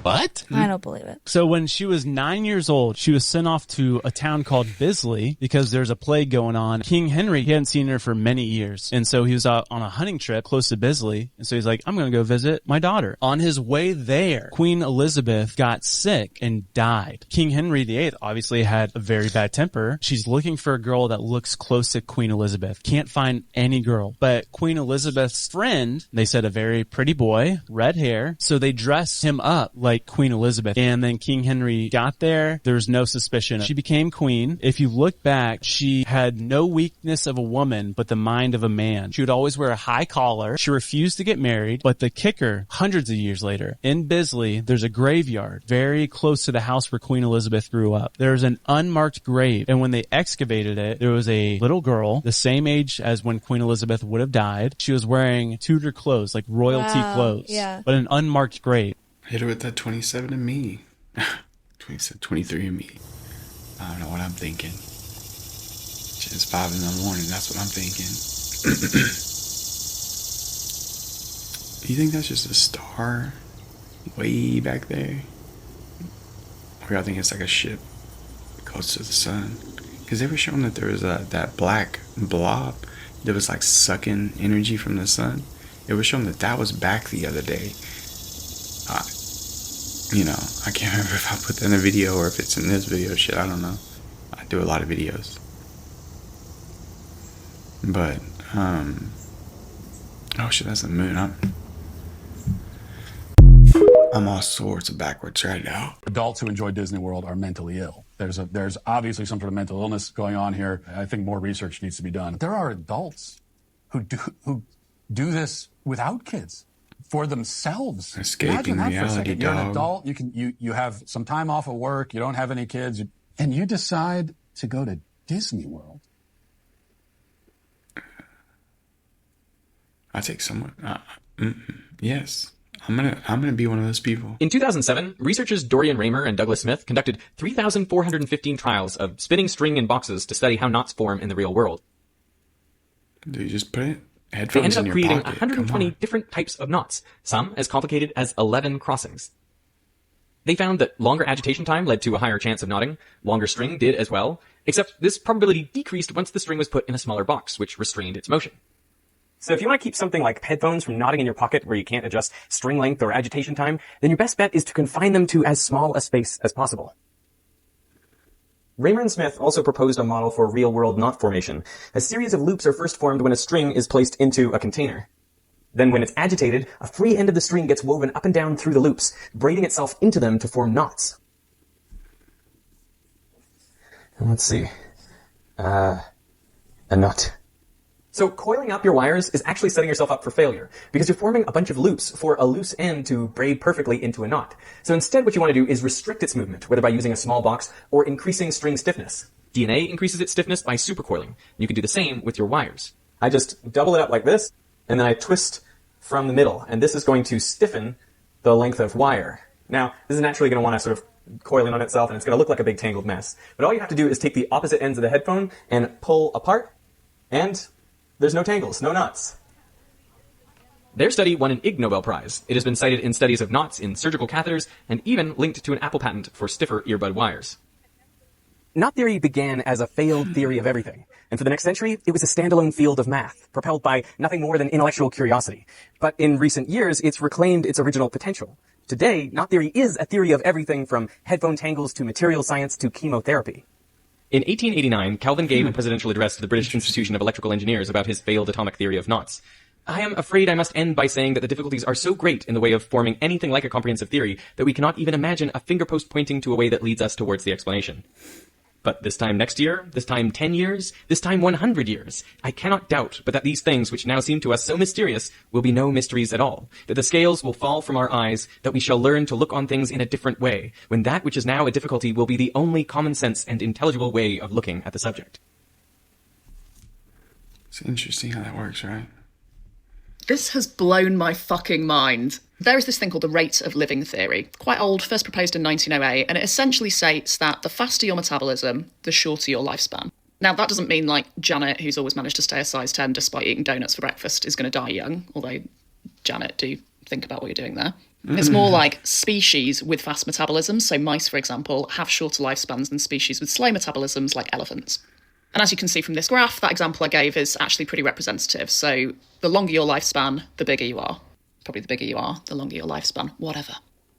What? I don't believe it. So when she was 9 years old, she was sent off to a town called Bisley because there's a plague going on. King Henry, he hadn't seen her for many years. And so he was out on a hunting trip close to Bisley. And so he's like, I'm going to go visit my daughter. On his way there, Queen Elizabeth got sick and died. King Henry VIII obviously had a very bad temper. She's looking for a girl that looks close to Queen Elizabeth. Can't find any girl. But Queen Elizabeth's friend, they said a very pretty boy, red hair. So they dressed him up like Queen Elizabeth. And then King Henry got there. There's no suspicion. She became queen. If you look back, she had no weakness of a woman, but the mind of a man. She would always wear a high collar. She refused to get married. But the kicker, hundreds of years later, in Bisley, there's a graveyard very close to the house where Queen Elizabeth grew up. There's an unmarked grave. And when they excavated it, there was a little girl, the same age as when Queen Elizabeth would have died. She was wearing Tudor clothes, like royalty clothes, but an unmarked grave. Hit her with that 27 and me. 23 and me. I don't know what I'm thinking. It's 5 in the morning. That's what I'm thinking. Do you think that's just a star way back there? Or y'all think it's like a ship close to the sun? Because they were showing that there was that black blob that was like sucking energy from the sun. It was showing that was back the other day. You know, I can't remember if I put that in a video or if it's in this video. Shit, I don't know. I do a lot of videos. But, oh shit, that's the moon. I'm all sorts of backwards right now. Adults who enjoy Disney World are mentally ill. There's obviously some sort of mental illness going on here. I think more research needs to be done. There are adults who do this without kids. For themselves. Escaping reality, You're an adult, you have some time off of work, you don't have any kids, and you decide to go to Disney World. I take someone. Yes. I'm gonna be one of those people. In 2007, researchers Dorian Raymer and Douglas Smith conducted 3,415 trials of spinning string in boxes to study how knots form in the real world. Do you just put it? They ended up creating pocket. 120 different types of knots, some as complicated as 11 crossings. They found that longer agitation time led to a higher chance of knotting. Longer string did as well, except this probability decreased once the string was put in a smaller box, which restrained its motion. So if you want to keep something like headphones from knotting in your pocket where you can't adjust string length or agitation time, then your best bet is to confine them to as small a space as possible. Raymer and Smith also proposed a model for real-world knot formation. A series of loops are first formed when a string is placed into a container. Then when it's agitated, a free end of the string gets woven up and down through the loops, braiding itself into them to form knots. And let's see. A knot. So coiling up your wires is actually setting yourself up for failure, because you're forming a bunch of loops for a loose end to braid perfectly into a knot. So instead what you want to do is restrict its movement, whether by using a small box or increasing string stiffness. DNA increases its stiffness by supercoiling. You can do the same with your wires. I just double it up like this, and then I twist from the middle, and this is going to stiffen the length of wire. Now, this is naturally going to want to sort of coil in on itself, and it's going to look like a big tangled mess. But all you have to do is take the opposite ends of the headphone and pull apart, and there's no tangles, no knots. Their study won an Ig Nobel Prize. It has been cited in studies of knots in surgical catheters and even linked to an Apple patent for stiffer earbud wires. Knot theory began as a failed theory of everything, and for the next century, it was a standalone field of math, propelled by nothing more than intellectual curiosity. But in recent years, it's reclaimed its original potential. Today, knot theory is a theory of everything from headphone tangles to material science to chemotherapy. In 1889, Calvin gave a presidential address to the British Institution of Electrical Engineers about his failed atomic theory of knots. I am afraid I must end by saying that the difficulties are so great in the way of forming anything like a comprehensive theory that we cannot even imagine a finger post pointing to a way that leads us towards the explanation. But this time next year, this time 10 years, this time 100 years, I cannot doubt but that these things which now seem to us so mysterious will be no mysteries at all, that the scales will fall from our eyes, that we shall learn to look on things in a different way, when that which is now a difficulty will be the only common sense and intelligible way of looking at the subject. It's interesting how that works, right? This has blown my fucking mind. There is this thing called the rate of living theory. Quite old, first proposed in 1908, and it essentially states that the faster your metabolism, the shorter your lifespan. Now, that doesn't mean like Janet, who's always managed to stay a size 10 despite eating donuts for breakfast, is going to die young, although, Janet, do think about what you're doing there. It's more like species with fast metabolisms. So mice, for example, have shorter lifespans than species with slow metabolisms like elephants. And as you can see from this graph, that example I gave is actually pretty representative. So the longer your lifespan, the bigger you are. Probably the bigger you are, the longer your lifespan, whatever.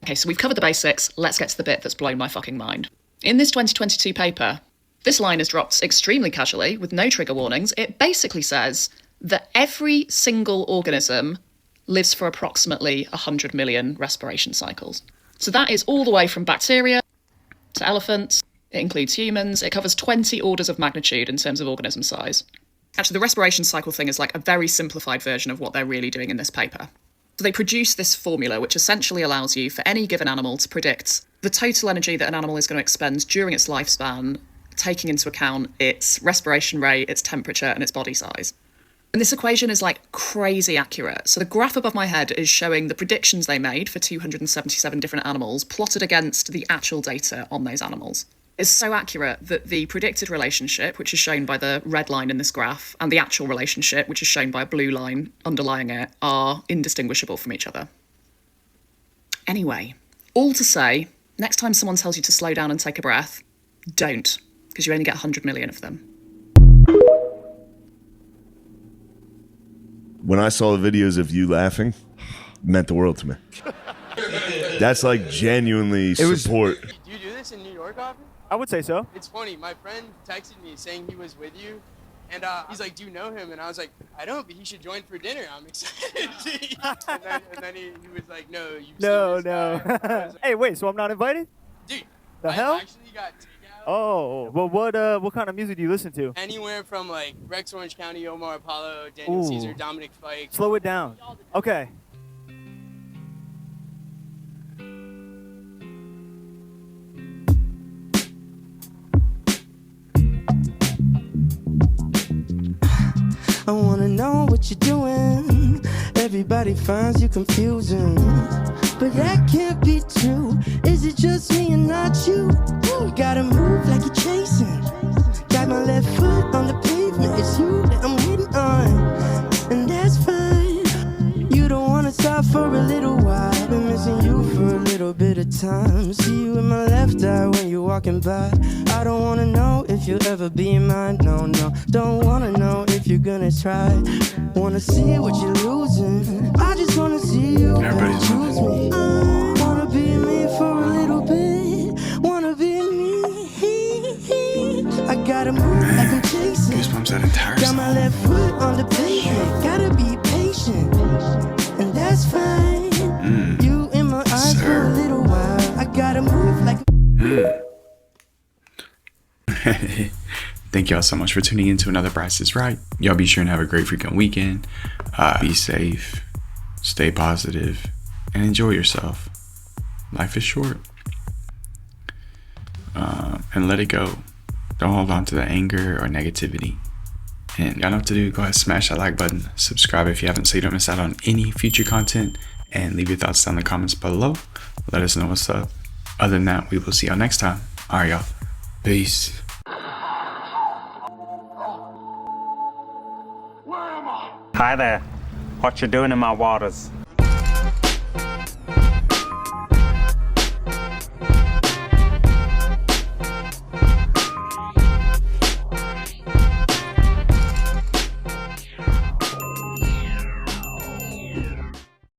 Okay, so we've covered the basics. Let's get to the bit that's blown my fucking mind. In this 2022 paper, this line is dropped extremely casually with no trigger warnings. It basically says that every single organism lives for approximately 100 million respiration cycles. So that is all the way from bacteria to elephants. It includes humans. It covers 20 orders of magnitude in terms of organism size. Actually, the respiration cycle thing is like a very simplified version of what they're really doing in this paper. So they produce this formula which essentially allows you for any given animal to predict the total energy that an animal is going to expend during its lifespan, taking into account its respiration rate, its temperature, and its body size. And this equation is like crazy accurate. So the graph above my head is showing the predictions they made for 277 different animals plotted against the actual data on those animals. It's so accurate that the predicted relationship, which is shown by the red line in this graph, and the actual relationship, which is shown by a blue line underlying it, are indistinguishable from each other. Anyway, all to say, next time someone tells you to slow down and take a breath, don't, because you only get 100 million of them. When I saw the videos of you laughing, it meant the world to me. That's like genuinely support. Do you do this in New York often? I would say so. It's funny. My friend texted me saying he was with you, and he's like, "Do you know him?" And I was like, "I don't, but he should join for dinner. I'm excited." and then he was like, "No, you've seen this guy." Like, hey, wait. So I'm not invited? Dude, the hell? I actually got takeout. Oh, well, what kind of music do you listen to? Anywhere from like Rex Orange County, Omar Apollo, Daniel Caesar, Dominic Fike. Slow it down. Okay. I wanna know what you're doing. Everybody finds you confusing, but that can't be true. Is it just me and not you? You gotta move like you're chasing. Got my left foot on the pavement. It's you that I'm waiting on, and that's fine. You don't wanna stop for a little while. Been missing you for a little bit of time. See you in my left eye when you're walking by. I don't wanna know if you'll ever be mine. No, no, don't wanna know if you're gonna try. Wanna see what you're losing. I just wanna see you choose me. I wanna be me for a little bit. Wanna be me. I gotta move like I'm chasing. Goosebumps that entire Got my left foot on the pavement. Gotta be patient, and that's fine. You in my eyes for a little while. I gotta move like. Thank y'all so much for tuning in to another Bryce is Right. Y'all be sure and have a great freaking weekend. Be safe, stay positive, and enjoy yourself. Life is short. And let it go. Don't hold on to the anger or negativity. And y'all know what to do. Go ahead, smash that like button. Subscribe if you haven't so you don't miss out on any future content. And leave your thoughts down in the comments below. Let us know what's up. Other than that, we will see y'all next time. All right, y'all. Peace. Hi there. What you doing in my waters?